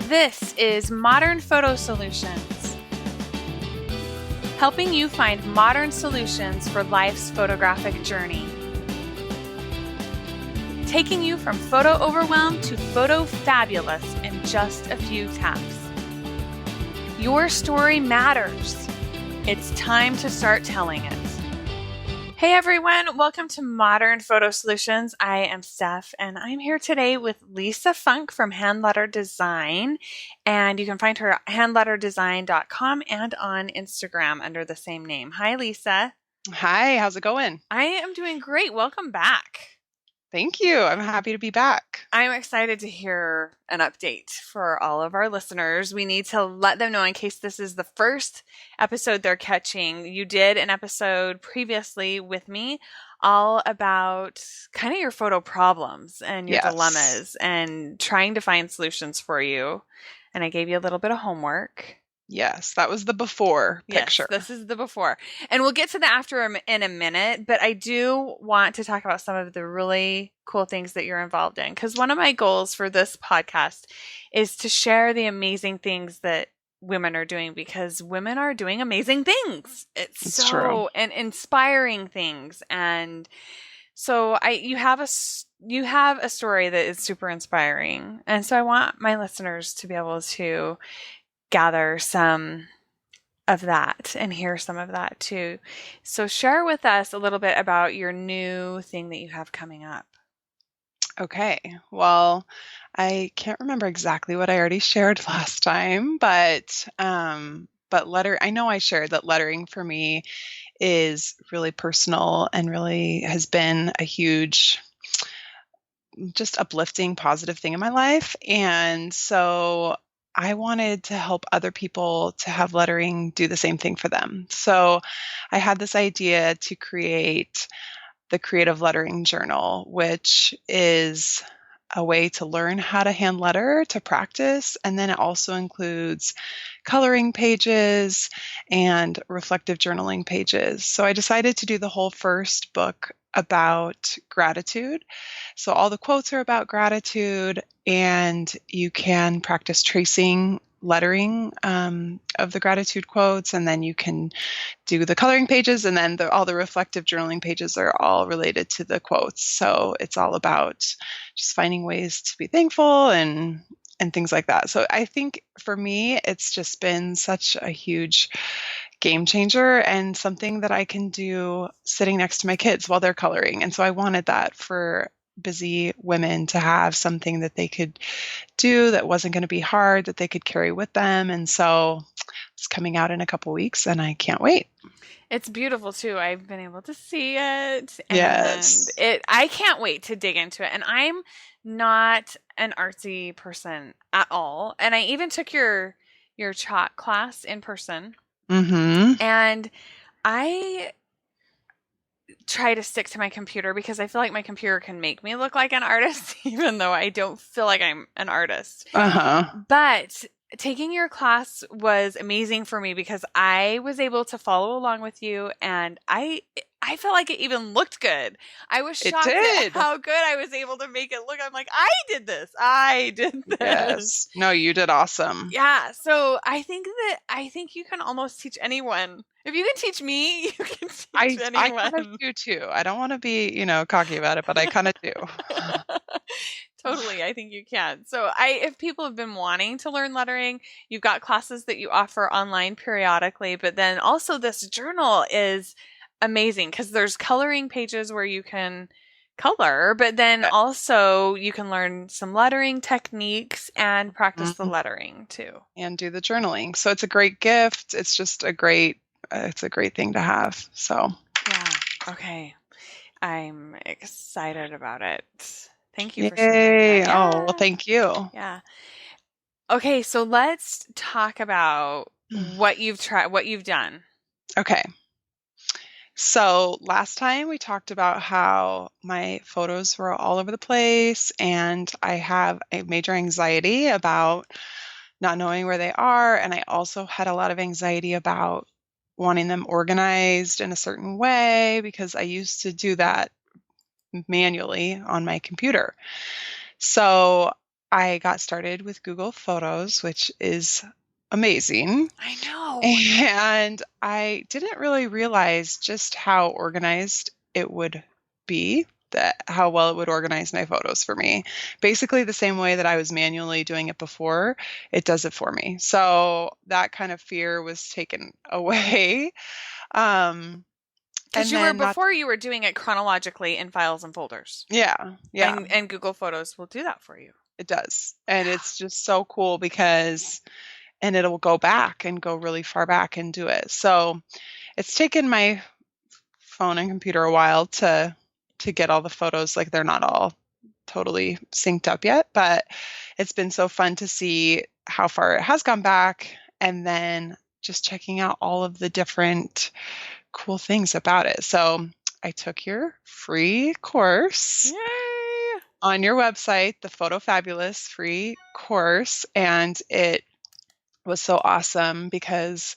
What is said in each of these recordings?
This is Modern Photo Solutions, helping you find modern solutions for life's photographic journey. Taking you from photo overwhelm to photo fabulous in just a few taps. Your story matters. It's time to start telling it. Hey everyone, welcome to Modern Photo Solutions. I am Steph and I'm here today with Lisa Funk from Hand Letter Design, and you can find her at handletterdesign.com and on Instagram under the same name. Hi Lisa. Hi, how's it going? I am doing great. Welcome back. Thank you. I'm happy to be back. I'm excited to hear an update for all of our listeners. We need to let them know, in case this is the first episode they're catching, you did an episode previously with me all about kind of your photo problems and your dilemmas and trying to find solutions for you. And I gave you a little bit of homework. Yes, that was the before picture. Yes, this is the before. And we'll get to the after in a minute, but I do want to talk about some of the really cool things that you're involved in. Because one of my goals for this podcast is to share the amazing things that women are doing, because women are doing amazing things. It's so true. And inspiring things. And so you have a story that is super inspiring. And so I want my listeners to be able to gather some of that and hear some of that too. So share with us a little bit about your new thing that you have coming up. Okay. Well, I can't remember exactly what I already shared last time, but I know I shared that lettering for me is really personal and really has been a huge, just uplifting, positive thing in my life. And so I wanted to help other people to have lettering do the same thing for them. So I had this idea to create the Creative Lettering Journal, which is a way to learn how to hand letter, to practice, and then it also includes coloring pages and reflective journaling pages. So I decided to do the whole first book about gratitude. So all the quotes are about gratitude, and you can practice tracing lettering of the gratitude quotes, and then you can do the coloring pages, and then all the reflective journaling pages are all related to the quotes. So it's all about just finding ways to be thankful and things like that. So I think for me, it's just been such a huge game changer and something that I can do sitting next to my kids while they're coloring. And so I wanted that for busy women to have something that they could do that wasn't going to be hard, that they could carry with them. And so it's coming out in a couple weeks and I can't wait. It's beautiful too. I've been able to see it. And yes. I can't wait to dig into it. And I'm not an artsy person at all. And I even took your chalk class in person. Mm-hmm. And I try to stick to my computer because I feel like my computer can make me look like an artist, even though I don't feel like I'm an artist. But taking your class was amazing for me because I was able to follow along with you, and I felt like it even looked good. I was shocked at how good I was able to make it look. I'm like, I did this. Yes. No, you did awesome. Yeah. So I think you can almost teach anyone. If you can teach me, you can teach anyone. I kind of do too. I don't want to be, cocky about it, but I kind of do. Totally. I think you can. So if people have been wanting to learn lettering, you've got classes that you offer online periodically, but then also this journal is amazing because there's coloring pages where you can color, but then also you can learn some lettering techniques and practice the lettering too. And do the journaling. So it's a great gift. It's just a great thing to have. So yeah. Okay. I'm excited about it. Thank you for sharing that. Oh, well, thank you. Yeah. Okay, so let's talk about what you've done. Okay. So last time we talked about how my photos were all over the place and I have a major anxiety about not knowing where they are. And I also had a lot of anxiety about wanting them organized in a certain way because I used to do that manually on my computer. So I got started with Google Photos, which is amazing. I know. And I didn't really realize just how organized it would be, that how well it would organize my photos for me. Basically, the same way that I was manually doing it before, it does it for me. So that kind of fear was taken away. Um, Because and then not, you were doing it chronologically in files and folders. yeah, yeah, And Google Photos will do that for you. it does. And Yeah. it's just so cool because, and it'll go back and go really far back and do it. So it's taken my phone and computer a while to get all the photos. Like they're not all totally synced up yet, but it's been so fun to see how far it has gone back, and then just checking out all of the different cool things about it. So I took your free course Yay! on your website, the Photo Fabulous free course, and it was so awesome because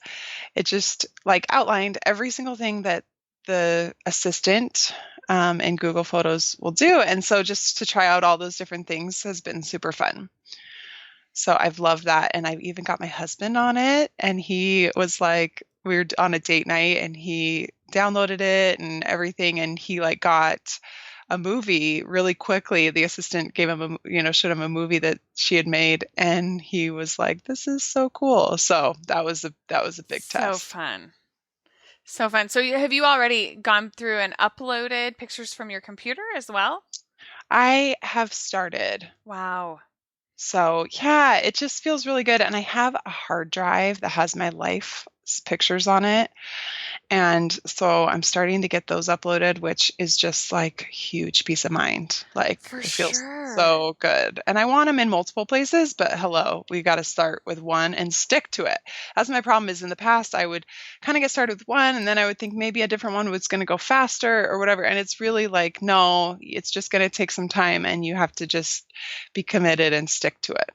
it just like outlined every single thing that the assistant in Google Photos will do. And so just to try out all those different things has been super fun. So I've loved that. And I've even got my husband on it. And he was like, we were on a date night and he downloaded it and everything. And he like got a movie really quickly. The assistant gave him showed him a movie that she had made. And he was like, this is so cool. So that was a big So test. fun. So fun. So have you already gone through and uploaded pictures from your computer as well? I have started. Wow. So yeah, it just feels really good. And I have a hard drive that has my life pictures on it. And so I'm starting to get those uploaded, which is just like huge peace of mind. Like For it feels sure. so good. And I want them in multiple places, but hello, we got to start with one and stick to it. That's my problem is in the past, I would kind of get started with one and then I would think maybe a different one was going to go faster or whatever. And it's really like, no, it's just going to take some time and you have to just be committed and stick to it.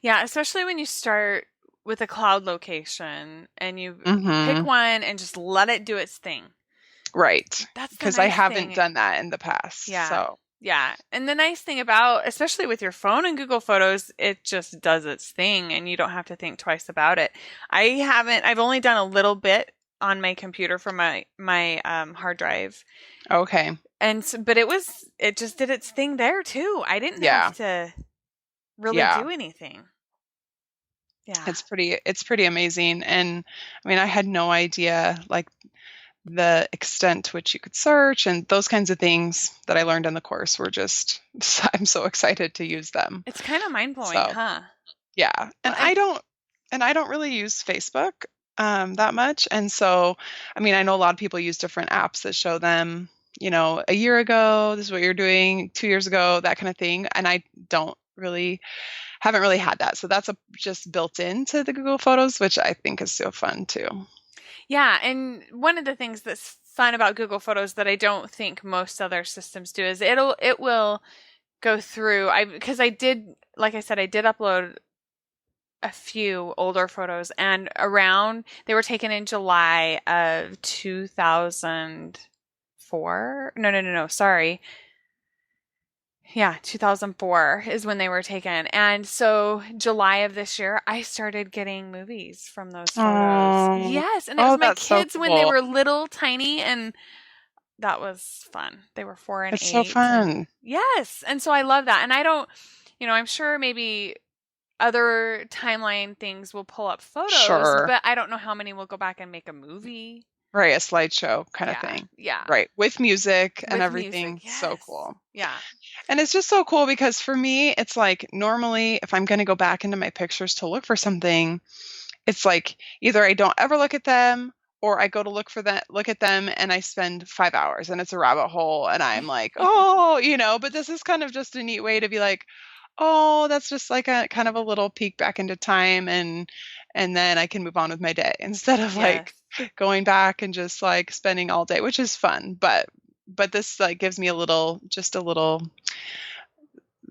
Yeah, especially when you start with a cloud location and you pick Mm-hmm. one and just let it do its thing. Right. That's the Because I nice haven't thing. done that in the past. Yeah. So Yeah. And the nice thing about, especially with your phone and Google Photos, it just does its thing and you don't have to think twice about it. I've only done a little bit on my computer for my hard drive. okay. But it just did its thing there too. I didn't Yeah. have to really Yeah. do anything. Yeah. It's pretty amazing. And I mean, I had no idea like the extent to which you could search and those kinds of things that I learned in the course were just, I'm so excited to use them. It's kind of mind-blowing, So, huh? yeah. And I don't really use Facebook that much. And so, I mean, I know a lot of people use different apps that show them, a year ago, this is what you're doing, 2 years ago, that kind of thing. And I haven't really had that. So that's just built into the Google Photos, which I think is so fun too. Yeah, and one of the things that's fun about Google Photos that I don't think most other systems do is it will go through. Because I did, like I said, I did upload a few older photos, and they were taken in July of 2004. No, sorry. Yeah, 2004 is when they were taken. And so July of this year, I started getting movies from those photos. Oh, Yes, and it was my that's so kids when they cool. were little, tiny, and that was fun. They were 4 and It's so 8. And fun. yes, and so I love that. And I don't, I'm sure maybe other timeline things will pull up photos, Sure. but I don't know how many will go back and make a movie. Right, a slideshow kind of thing. Yeah. Right, with music and With everything. music, So yes. cool. Yeah. And it's just so cool because for me, it's like normally if I'm going to go back into my pictures to look for something, it's like either I don't ever look at them or I go to look at them and I spend 5 hours and it's a rabbit hole and I'm like, oh, but this is kind of just a neat way to be like, oh, that's just like a kind of a little peek back into time and then I can move on with my day instead of like going back and just like spending all day, which is fun. But this like gives me a little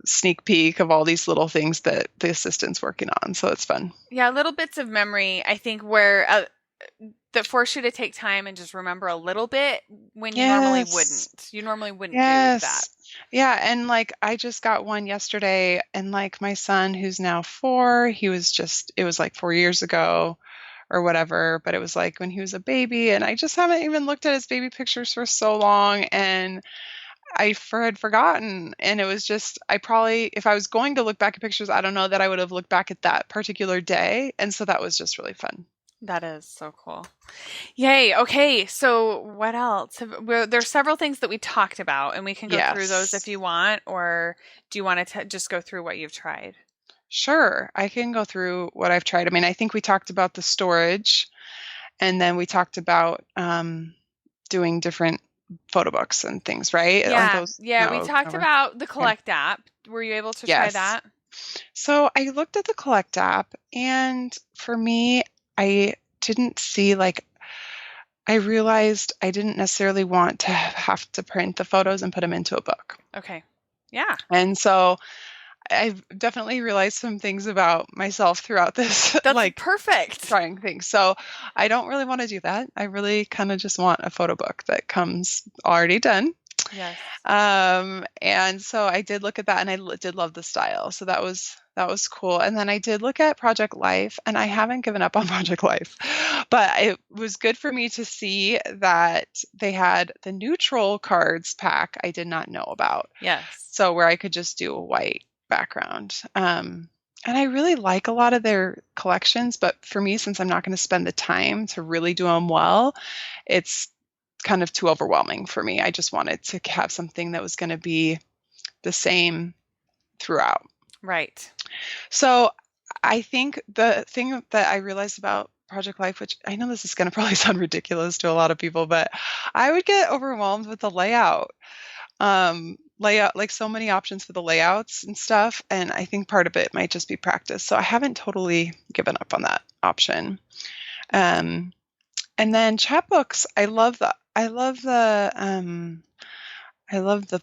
sneak peek of all these little things that the assistant's working on. So it's fun. Yeah, little bits of memory, I think, where that force you to take time and just remember a little bit when you normally wouldn't. You normally wouldn't do that. Yeah, and like I just got one yesterday, and like my son, who's now 4, it was like 4 years ago or whatever, but it was like when he was a baby, and I just haven't even looked at his baby pictures for so long, and had forgotten. And it was just, I probably, if I was going to look back at pictures, I don't know that I would have looked back at that particular day. And so that was just really fun. That is so cool. Yay. Okay. So what else? There's several things that we talked about, and we can go through those if Yes. you want, or do you want to just go through what you've tried? Sure. I can go through what I've tried. I mean, I think we talked about the storage, and then we talked about doing different photo books and things, right? Aren't Yeah. those Yeah. We no talked cover? about the Okay. Collect app. Were you able to try Yes. that? So I looked at the Collect app, and for me, I didn't see like I realized I didn't necessarily want to have to print the photos and put them into a book. Okay. Yeah. And so I've definitely realized some things about myself throughout this, That's like perfect. trying things. So I don't really want to do that. I really kind of just want a photo book that comes already done. Yes. And so I did look at that, and did love the style. So that was cool. And then I did look at Project Life, and I haven't given up on Project Life, but it was good for me to see that they had the neutral cards pack I did not know about. Yes. So where I could just do a white background. And I really like a lot of their collections, but for me, since I'm not going to spend the time to really do them well, it's kind of too overwhelming for me. I just wanted to have something that was going to be the same throughout. Right. So I think the thing that I realized about Project Life, which I know this is going to probably sound ridiculous to a lot of people, but I would get overwhelmed with the layout. Layout, like so many options for the layouts and stuff. And I think part of it might just be practice. So I haven't totally given up on that option. Um, and then Chatbooks, I love the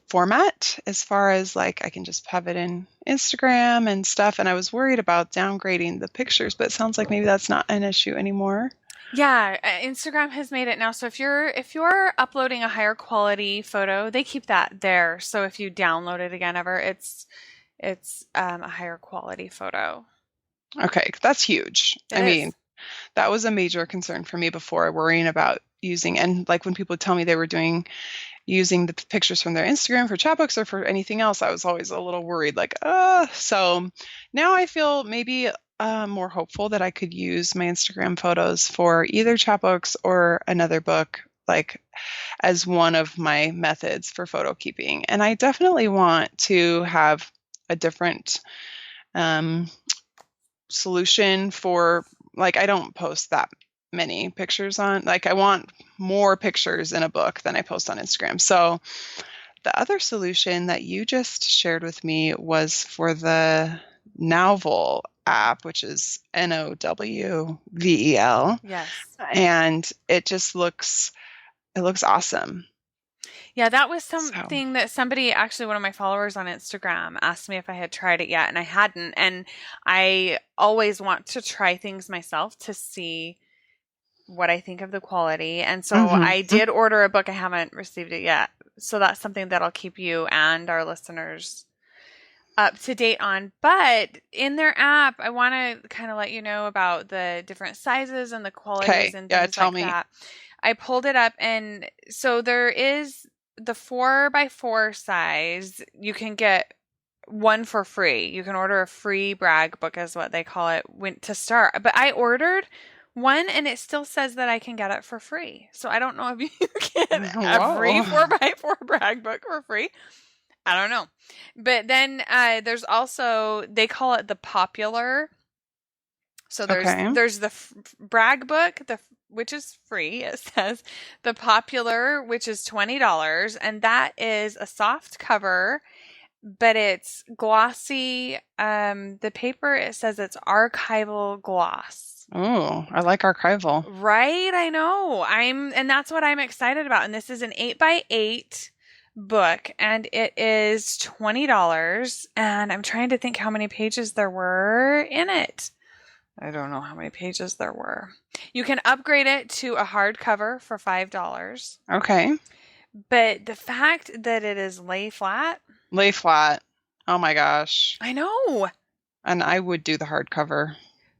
format as far as like I can just have it in Instagram and stuff. And I was worried about downgrading the pictures, but it sounds like maybe that's not an issue anymore. Yeah, Instagram has made it now. So if you're uploading a higher quality photo, they keep that there. So if you download it again ever, it's a higher quality photo. Okay, that's huge. It I mean, is. that was a major concern for me before, worrying about using, and like when people tell me they were using the pictures from their Instagram for Chatbooks or for anything else, I was always a little worried, like, so now I feel maybe more hopeful that I could use my Instagram photos for either Chatbooks or another book, like as one of my methods for photo keeping. And I definitely want to have a different um, solution for, like, I don't post that many pictures on, like, I want more pictures in a book than I post on Instagram. So the other solution that you just shared with me was for the Nowvel app, which is Nowvel, Yes. and it looks awesome. Yeah, that was So, something that somebody, actually one of my followers on Instagram, asked me if I had tried it yet, and I hadn't. And I always want to try things myself to see what I think of the quality. And so mhm. I did order a book. I haven't received it yet. So that's something that I'll keep you and our listeners up to date on. But in their app, I want to kind of let you know about the different sizes and the qualities Okay, and yeah, things tell like me. that. I pulled it up, and so there is the 4x4 size. You can get one for free. You can order a free brag book, is what they call it, to start. But I ordered one, and it still says that I can get it for free. So I don't know if you get a free Whoa. 4x4 brag book for free. I don't know. But then there's also, they call it the popular. So there's Okay. there's the brag book, which is free. It says the popular, which is $20, and that is a soft cover, but it's glossy. The paper, it says it's archival gloss. Oh, I like archival. Right, I know. And that's what I'm excited about. And this is an 8x8 book, and it is $20. And I'm trying to think how many pages there were in it. I don't know how many pages there were. You can upgrade it to a hardcover for $5. Okay. But the fact that it is lay flat, Lay flat. Oh my gosh. I know, And I would do the hardcover.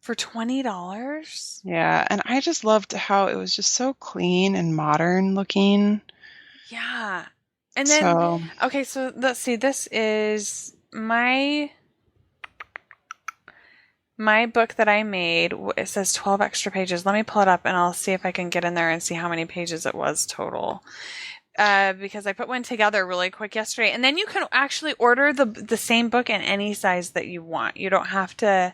for $20. Yeah, and I just loved how it was just so clean and modern looking. Yeah. And then, So, okay, so let's see. This is my book that I made. It says 12 extra pages. Let me pull it up and I'll see if I can get in there and see how many pages it was total. Because I put one together really quick yesterday. And then you can actually order the same book in any size that you want. You don't have to,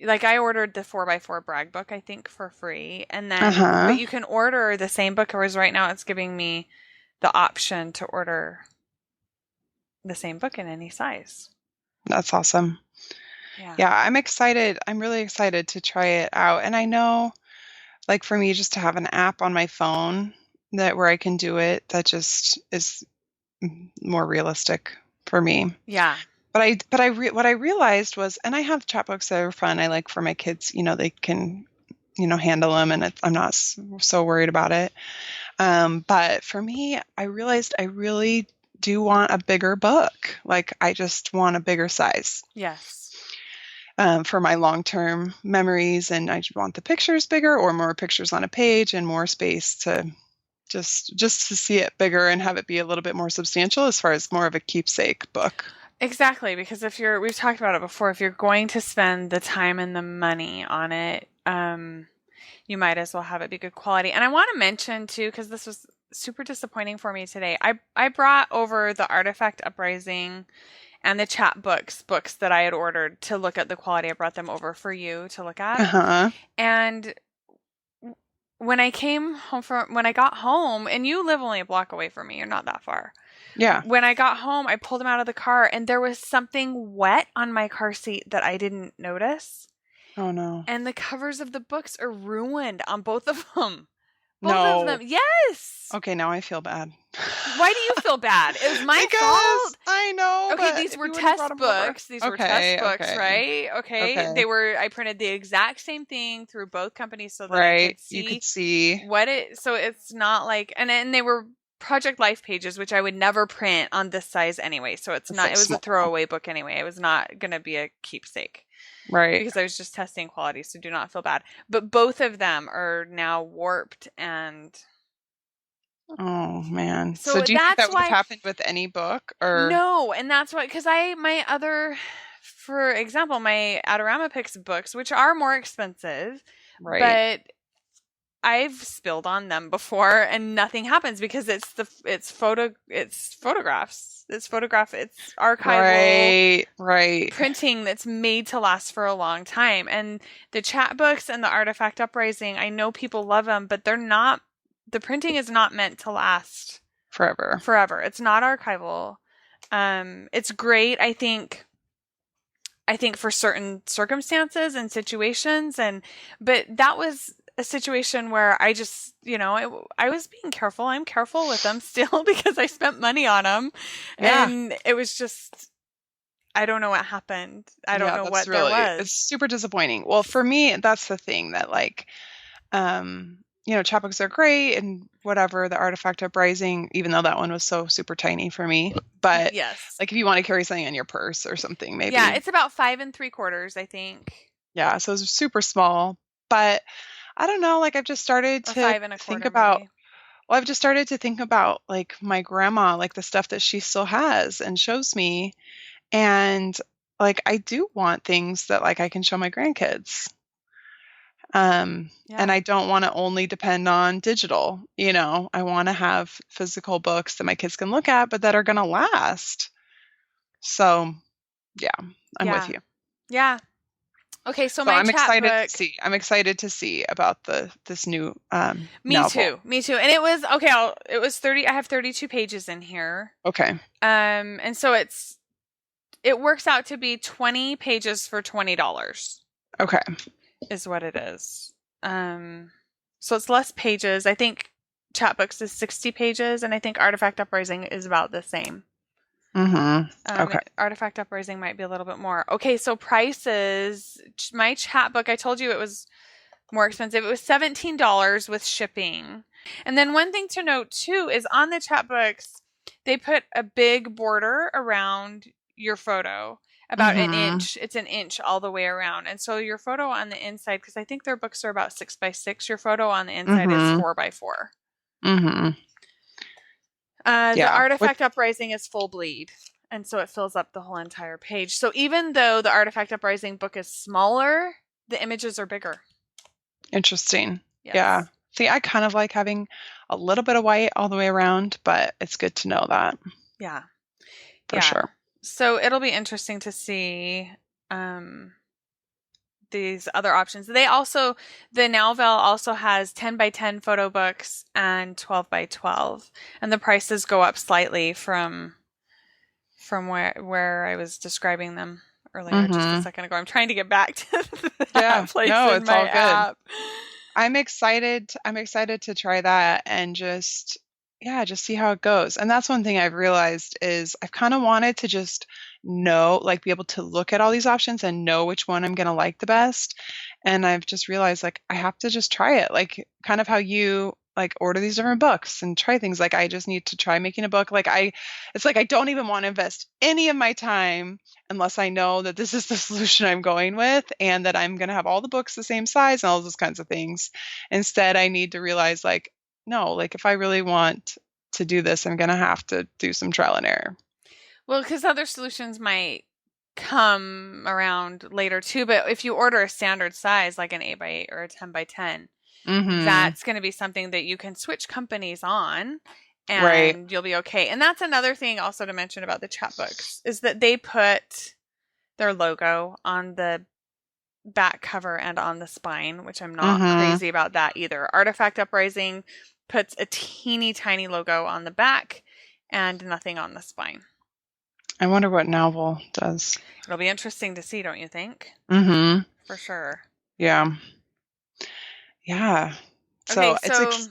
like, I ordered the 4x4 brag book, I think, for free. And then, but you can order the same book, whereas right now it's giving me the option to order the same book in any size. that's awesome. Yeah, I'm excited. I'm really excited to try it out. And I know, like, for me, just to have an app on my phone where I can do it, that just is more realistic for me. Yeah. But what I realized was, and I have Chatbooks that are fun. I like for my kids, they can, handle them, and I'm not so worried about it. But for me, I realized I really do want a bigger book. Like, I just want a bigger size. Yes. For my long-term memories, and I want the pictures bigger, or more pictures on a page, and more space to just to see it bigger and have it be a little bit more substantial as far as more of a keepsake book. Exactly, because we've talked about it before, if you're going to spend the time and the money on it, you might as well have it be good quality. And I want to mention too, because this was super disappointing for me today, I brought over the Artifact Uprising and the Chatbooks books that I had ordered to look at the quality. I brought them over for you to look at. And when I got home, and you live only a block away from me, you're not that far. Yeah. When I got home, I pulled them out of the car, and there was something wet on my car seat that I didn't notice. Oh no. And the covers of the books are ruined on both of them. Both of them. Yes. Okay, now I feel bad. Why do you feel bad? It was my fault. I know. Okay, these were test books. These were test books, right? Okay. I printed the exact same thing through both companies so that I could see. You could see so it's not like, and they were Project Life pages, which I would never print on this size anyway. So it was a throwaway book anyway. It was not going to be a keepsake. Right. Because I was just testing quality, so do not feel bad. But both of them are now warped and... Oh, man. So do you think that would have happened with any book? Or no, and that's why... Because for example, my Adorama Picks books, which are more expensive, right, but I've spilled on them before and nothing happens because it's photographs. It's archival right printing that's made to last for a long time. And the Chatbooks and the Artifact Uprising, I know people love them, but the printing is not meant to last forever. It's not archival. It's great, I think for certain circumstances and situations, but that was a situation where I just, I was being careful. I'm careful with them still because I spent money on them. Yeah. And it was just, I don't know what happened. I don't know what there was. It's super disappointing. Well, for me, that's the thing that Chatbooks are great and whatever, the Artifact Uprising, even though that one was so super tiny for me. But yes, like if you want to carry something in your purse or something, maybe. Yeah, it's about 5 3/4, I think. Yeah, so it's super small. But I don't know, like I've just started to think about, I've just started to think about like my grandma, like the stuff that she still has and shows me. And like, I do want things that like I can show my grandkids. And I don't want to only depend on digital, I want to have physical books that my kids can look at, but that are going to last. So yeah, I'm with you. Yeah. Okay, so my I'm excited to see about this new Me novel. too. And it was okay. It was 30. I have 32 pages in here. Okay. And so it works out to be 20 pages for $20. Okay. Is what it is. So it's less pages. I think Chatbooks is 60 pages, and I think Artifact Uprising is about the same. Mm-hmm. Okay. Artifact Uprising might be a little bit more. Okay, so prices. My Chatbook, I told you it was more expensive. It was $17 with shipping. And then one thing to note too is on the Chatbooks, they put a big border around your photo, about an inch. It's an inch all the way around. And so your photo on the inside, because I think their books are about 6x6, your photo on the inside is 4x4. Mm-hmm. The Artifact Uprising is full bleed. And so it fills up the whole entire page. So even though the Artifact Uprising book is smaller, the images are bigger. Interesting. Yes. Yeah. See, I kind of like having a little bit of white all the way around, but it's good to know that. Yeah. For sure. So it'll be interesting to see these other options. The Nowvel also has 10x10 photo books and 12x12. And the prices go up slightly from where I was describing them earlier, just a second ago. I'm trying to get back to that place in my app. I'm excited to try that and just see how it goes. And that's one thing I've realized is I've kind of wanted to just know, like, be able to look at all these options and know which one I'm going to like the best. And I've just realized, like, I have to just try it, like kind of how you like order these different books and try things. Like, I just need to try making a book. It's like I don't even want to invest any of my time unless I know that this is the solution I'm going with and that I'm going to have all the books the same size and all those kinds of things. Instead, I need to realize, like, no, like, if I really want to do this, I'm going to have to do some trial and error. Well, because other solutions might come around later too. But if you order a standard size, like an 8x8 or a 10x10, that's going to be something that you can switch companies on and you'll be okay. And that's another thing also to mention about the Chatbooks is that they put their logo on the back cover and on the spine, which I'm not crazy about that either. Artifact Uprising puts a teeny tiny logo on the back and nothing on the spine. I wonder what Nowvel does. It'll be interesting to see, don't you think? For sure. Yeah. Yeah. So it's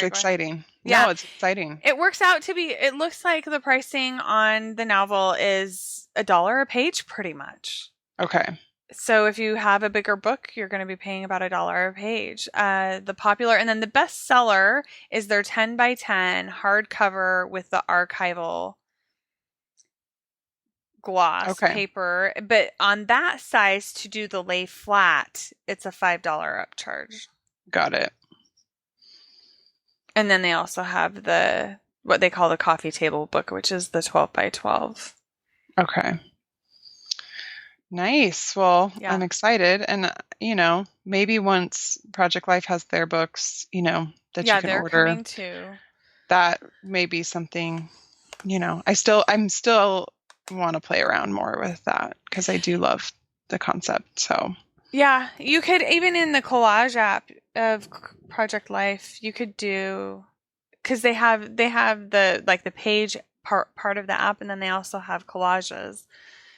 exciting. Yeah. No, it's exciting. It works out to be, it looks like the pricing on the Nowvel is $1 a page pretty much. Okay. So if you have a bigger book, you're going to be paying about $1 a page. The popular, and then the best seller is their 10x10 hardcover with the archival gloss paper. But on that size, to do the lay flat, it's a $5 upcharge. Got it. And then they also have what they call the coffee table book, which is the 12x12. Okay. Nice. Well, I'm excited. And, maybe once Project Life has their books, that you can they're order. Coming too. That may be something, I'm still want to play around more with that because I do love the concept. So yeah, you could, even in the collage app of Project Life, you could do, because they have the page part of the app, and then they also have collages,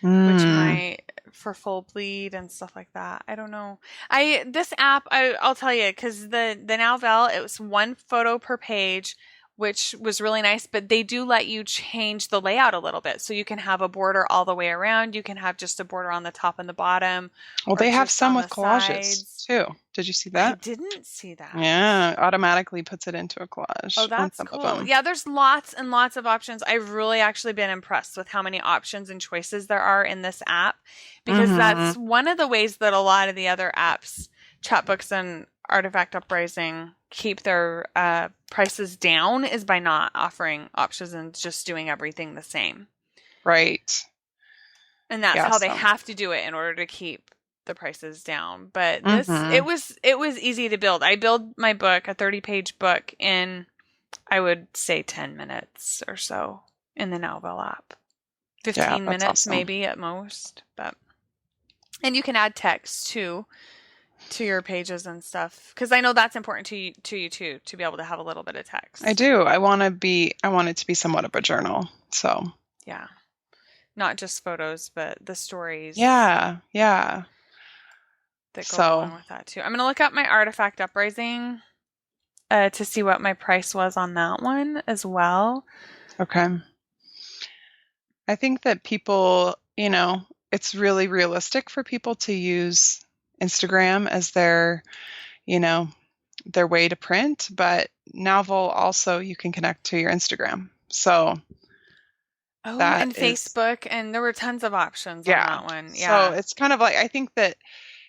which might, for full bleed and stuff like that. I don't know. This app, I'll tell you, because the Nowvel, it was one photo per page, which was really nice, but they do let you change the layout a little bit. So you can have a border all the way around. You can have just a border on the top and the bottom. Well, they have some with collages too. Did you see that? I didn't see that. Yeah, automatically puts it into a collage. Oh, that's cool. Yeah, there's lots and lots of options. I've really actually been impressed with how many options and choices there are in this app, because that's one of the ways that a lot of the other apps, Chatbooks and Artifact Uprising, keep their prices down, is by not offering options and just doing everything the same. Right. And that's how they have to do it in order to keep the prices down. But this, it was easy to build. I built my book, a 30-page book, in, I would say, 10 minutes or so in the Nowvel app. 15 minutes maybe at most. And you can add text too to your pages and stuff, because I know that's important to you too, to be able to have a little bit of text. I do. I want it to be somewhat of a journal. So yeah, not just photos, but the stories. Yeah. That go along with that too. I'm gonna look up my Artifact Uprising to see what my price was on that one as well. Okay. I think that people, it's really realistic for people to use Instagram as their, their way to print, but Nowvel also you can connect to your Instagram. So Oh, that and is, Facebook, and there were tons of options on yeah. that one. So Yeah. it's kind of like, I think that,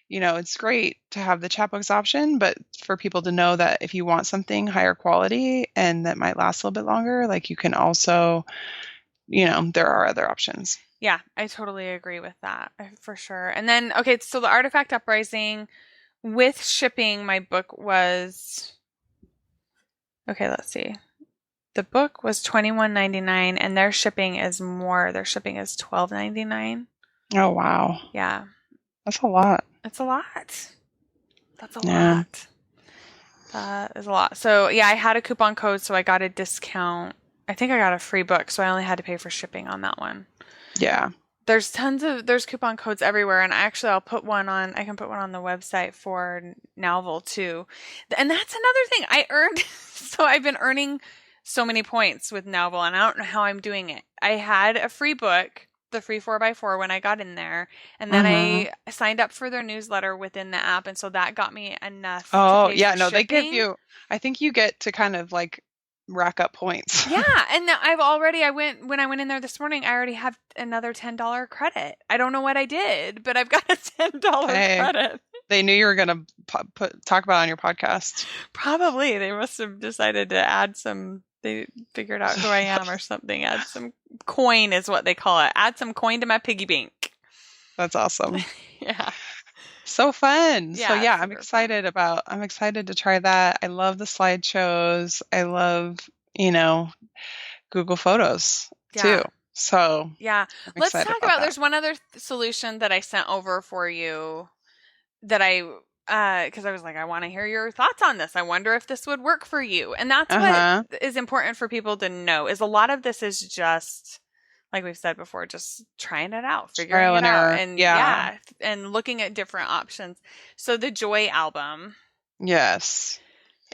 it's great to have the Chatbooks option, but for people to know that if you want something higher quality and that might last a little bit longer, like you can also, there are other options. Yeah, I totally agree with that for sure. And then, okay, so the Artifact Uprising with shipping, my book was, okay, let's see. The book was $21.99 and their shipping is more. Their shipping is $12.99. Oh, wow. Yeah. That's a lot. It's a lot. That's a Yeah. lot. That is a lot. So, yeah, I had a coupon code, so I got a discount. I think I got a free book, so I only had to pay for shipping on that one. Yeah. There's coupon codes everywhere, and actually I can put one on the website for Nowvel too. And that's another thing I earned. So I've been earning so many points with Nowvel, and I don't know how I'm doing it. I had a free book, the free 4x4 when I got in there, and then I signed up for their newsletter within the app, and so that got me enough to Oh, pay yeah. for No, they give shipping. you, I think you get to kind of like rack up points. Yeah, and when I went in there this morning, I already have another $10 credit. I don't know what I did, but I've got a $10 Hey, credit. they knew you were going to talk about it on your podcast. Probably they must have decided to add some. They figured out who I am or something. Add some coin is what they call it. Add some coin to my piggy bank. That's awesome. Yeah. So fun. Yeah, So yeah, super fun. I'm excited to try that. I love the slideshows. I love, Google Photos too. Yeah. So Yeah. I'm Let's excited talk about about that. there's one other solution that I sent over for you that because I was like, I want to hear your thoughts on this. I wonder if this would work for you. And that's Uh-huh. what is important for people to know is a lot of this is just, like we've said before, just trying it out, figuring Trial it and out. error. And Yeah. yeah, and looking at different options. So the Joy album, Yes.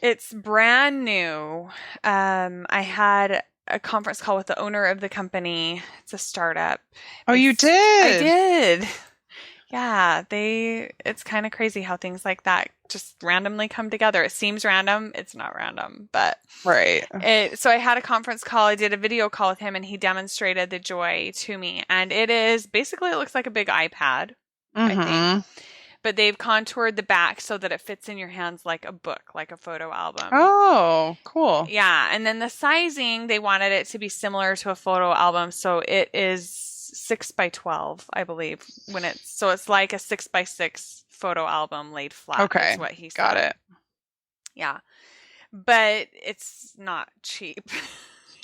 it's brand new. I had a conference call with the owner of the company. It's a startup. Oh, you I did? did. Yeah, it's kind of crazy how things like that just randomly come together. It seems random, it's not random, but Right. so I had a conference call, I did a video call with him and he demonstrated the Joy to me. And it looks like a big iPad, I think. But they've contoured the back so that it fits in your hands like a book, like a photo album. Oh, cool. Yeah, and then the sizing, they wanted it to be similar to a photo album, so it is 6x12, I believe. It's like a 6x6 photo album laid flat. Okay, Is what he said. got it. Yeah, but it's not cheap.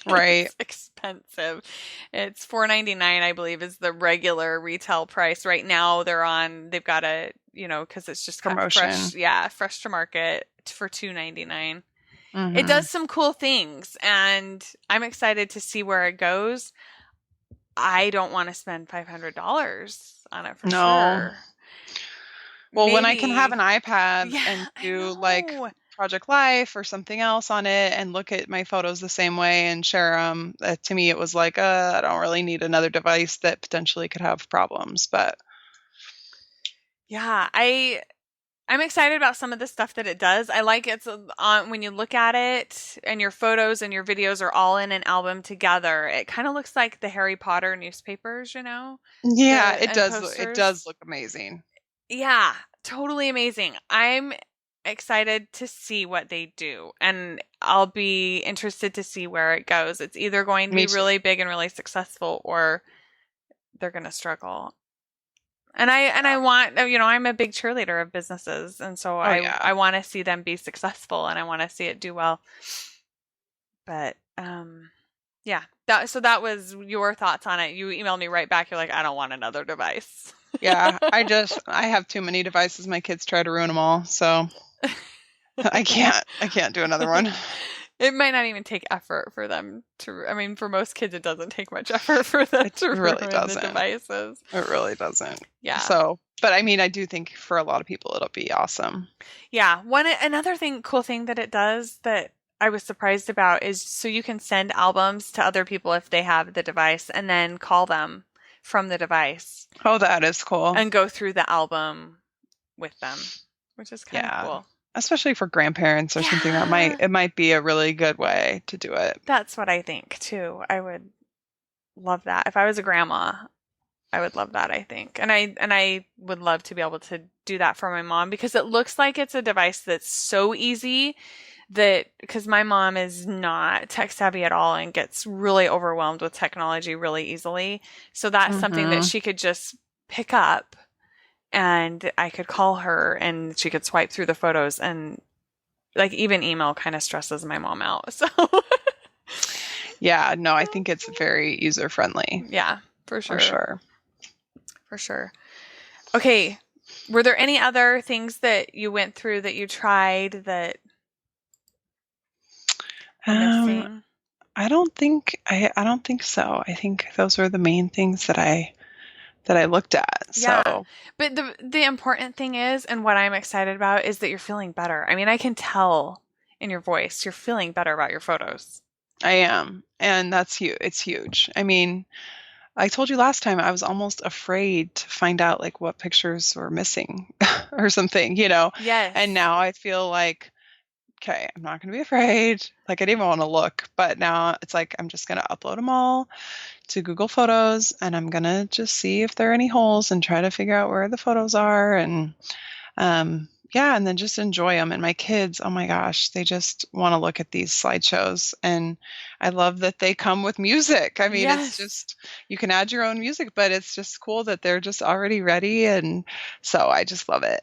Right. It's expensive. It's $4.99, I believe, is the regular retail price. Right now, they've got a because it's just Promotion. fresh to market for $2.99. Mm-hmm. It does some cool things, and I'm excited to see where it goes. I don't want to spend $500 on it for sure. Well, when I can have an iPad Yeah, and I do know. like Project Life or something else on it and look at my photos the same way and share them, to me it was like, I don't really need another device that potentially could have problems. But yeah, I'm excited about some of the stuff that it does. I like it's on when you look at it and your photos and your videos are all in an album together. It kind of looks like the Harry Potter newspapers, yeah, it and does. posters. It does look amazing. Yeah, totally amazing. I'm excited to see what they do, and I'll be interested to see where it goes. It's either going to be really big and really successful, or they're going to struggle. And I want, I'm a big cheerleader of businesses, and so I want to see them be successful, and I want to see it do well. But yeah, that was your thoughts on it. You emailed me right back. You're like, I don't want another device. Yeah, I have too many devices. My kids try to ruin them all, so I can't do another one. It might not even take effort for them to. I mean, for most kids, it doesn't take much effort for them to ruin the devices. It really doesn't. Yeah. So, but I mean, I do think for a lot of people, it'll be awesome. Yeah. Another cool thing that it does that I was surprised about is so you can send albums to other people if they have the device and then call them from the device. Oh, that is cool. And go through the album with them, which is kind of cool. especially for grandparents or something, Yeah, it might be a really good way to do it. that's what I think too. I would love that. If I was a grandma, I would love that, I think. And I would love to be able to do that for my mom because it looks like it's a device that's so easy that because my mom is not tech savvy at all and gets really overwhelmed with technology really easily. So that's something that Hmm. she could just pick up and I could call her and she could swipe through the photos and like even email kind of stresses my mom out. So Yeah, no, I think it's very user friendly yeah, for for sure. sure. For sure. Okay. Were there any other things that you went through that you tried that were Um, missing? I don't think so. I think those were the main things that I looked at. Yeah. So But the important thing is, and what I'm excited about is that you're feeling better. I mean, I can tell in your voice you're feeling better about your photos. I am, and that's huge. It's huge. I mean, I told you last time I was almost afraid to find out like what pictures were missing or something, and Yes. now I feel like, okay, I'm not going to be afraid. Like I didn't even want to look, but now it's like I'm just going to upload them all to Google Photos and I'm going to just see if there are any holes and try to figure out where the photos are and yeah, and then just enjoy them. And my kids, oh my gosh, they just want to look at these slideshows. And I love that they come with music. I mean, it's Yes. just, you can add your own music, but it's just cool that they're just already ready. And so I just love it.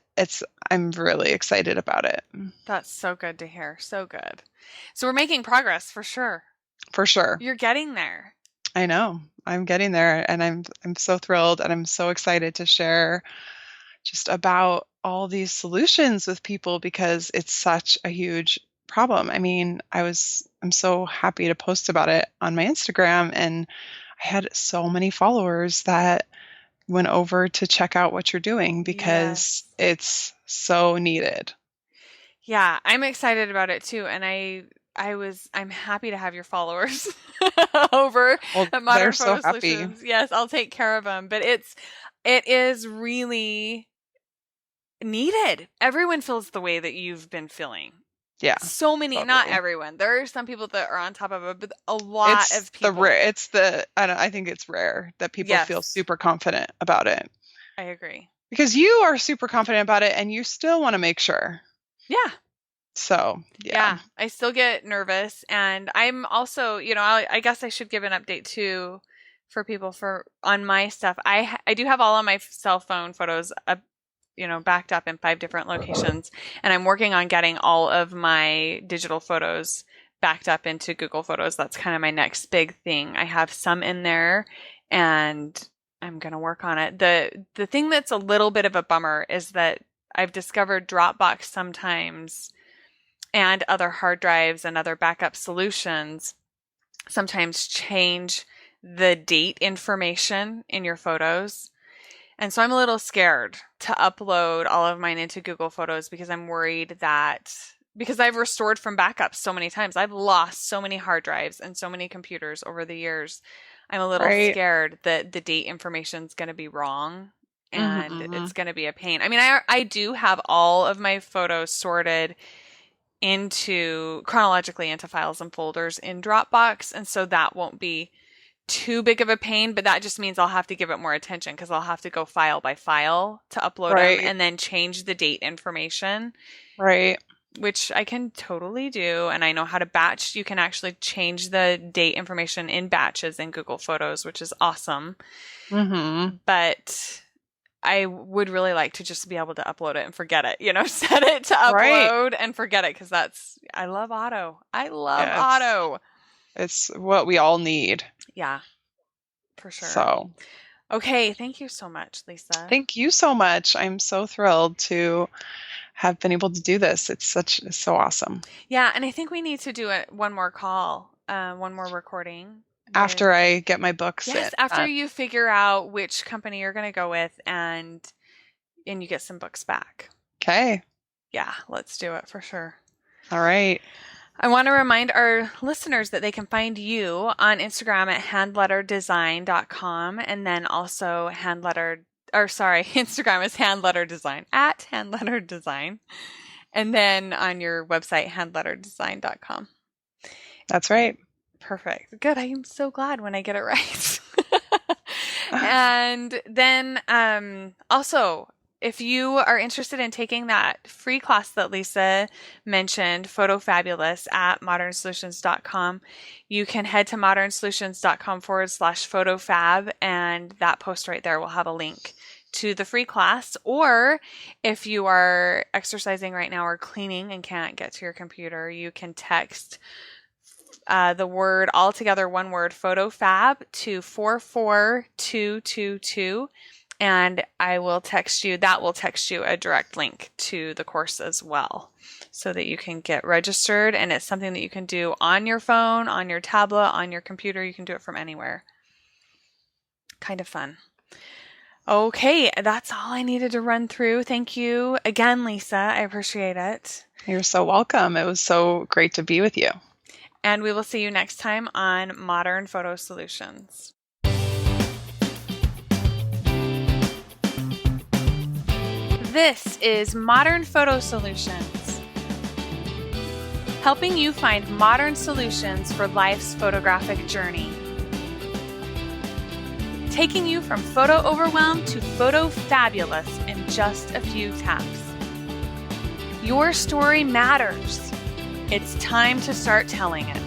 I'm really excited about it That's so good to hear. So good. So we're making progress for sure. for sure. You're getting there. I know I'm getting there and I'm so thrilled and I'm so excited to share just about all these solutions with people because it's such a huge problem. I mean, I'm so happy to post about it on my Instagram and I had so many followers that went over to check out what you're doing because Yes. it's so needed. Yeah, I'm excited about it too, and I'm happy to have your followers over Well, at they're Modern so Photo happy. Solutions. Yes, I'll take care of them, but it is really needed. Everyone feels the way that you've been feeling. Yeah, So many, not totally. everyone. There are some people that are on top of it, but a lot of people. I think it's rare that people feel Yes, super confident about it I agree. because you are super confident about it and you still want to make sure. Yeah. So, yeah. Yeah, I still get nervous, and I'm also, I guess I should give an update too for people for on my stuff. I do have all of my cell phone photos up, backed up in 5 different locations, and I'm working on getting all of my digital photos backed up into Google Photos. That's kind of my next big thing. I have some in there, and I'm gonna work on it. The thing that's a little bit of a bummer is that I've discovered Dropbox sometimes and other hard drives and other backup solutions sometimes change the date information in your photos. And so I'm a little scared to upload all of mine into Google Photos because I'm worried that because I've restored from backups so many times, I've lost so many hard drives and so many computers over the years. I'm a little Right. scared that the date information is going to be wrong and Hmm. it's going to be a pain. I mean, I do have all of my photos sorted into chronologically into files and folders in Dropbox, and so that won't be too big of a pain, but that just means I'll have to give it more attention because I'll have to go file by file to upload them Right. and then change the date information, Right. which I can totally do. And I know how to batch. You can actually change the date information in batches in Google Photos, which is awesome. Hmm. But I would really like to just be able to upload it and forget it, set it to Right. upload and forget it because I love auto. I love Yeah, auto. it's what we all need. Yeah, for sure. So, Okay, thank you so much, Lisa. thank you so much. I'm so thrilled to have been able to do this. It's so awesome. Yeah, and I think we need to do one more call, one more recording with, After I get my books in. yes, after you figure out which company you're going to go with and you get some books back. Okay. Yeah, let's do it for sure. All right. I want to remind our listeners that they can find you on Instagram at handletterdesign.com and then also Instagram is handletterdesign at handletterdesign. And then on your website, handletterdesign.com. That's right. Perfect. Good. I am so glad when I get it right. And then also, if you are interested in taking that free class that Lisa mentioned, Photo Fabulous at modernsolutions.com, you can head to modernsolutions.com/photofab, and that post right there will have a link to the free class. Or if you are exercising right now or cleaning and can't get to your computer, you can text the word all together, one word, Photo Fab, to 44222, and I will text you. That will text you a direct link to the course as well, so that you can get registered. And it's something that you can do on your phone, on your tablet, on your computer. You can do it from anywhere. Kind of fun. Okay, that's all I needed to run through. Thank you again, Lisa. I appreciate it. You're so welcome. It was so great to be with you. And we will see you next time on Modern Photo Solutions. This is Modern Photo Solutions, helping you find modern solutions for life's photographic journey. Taking you from photo overwhelm to photo fabulous in just a few taps. Your story matters. It's time to start telling it.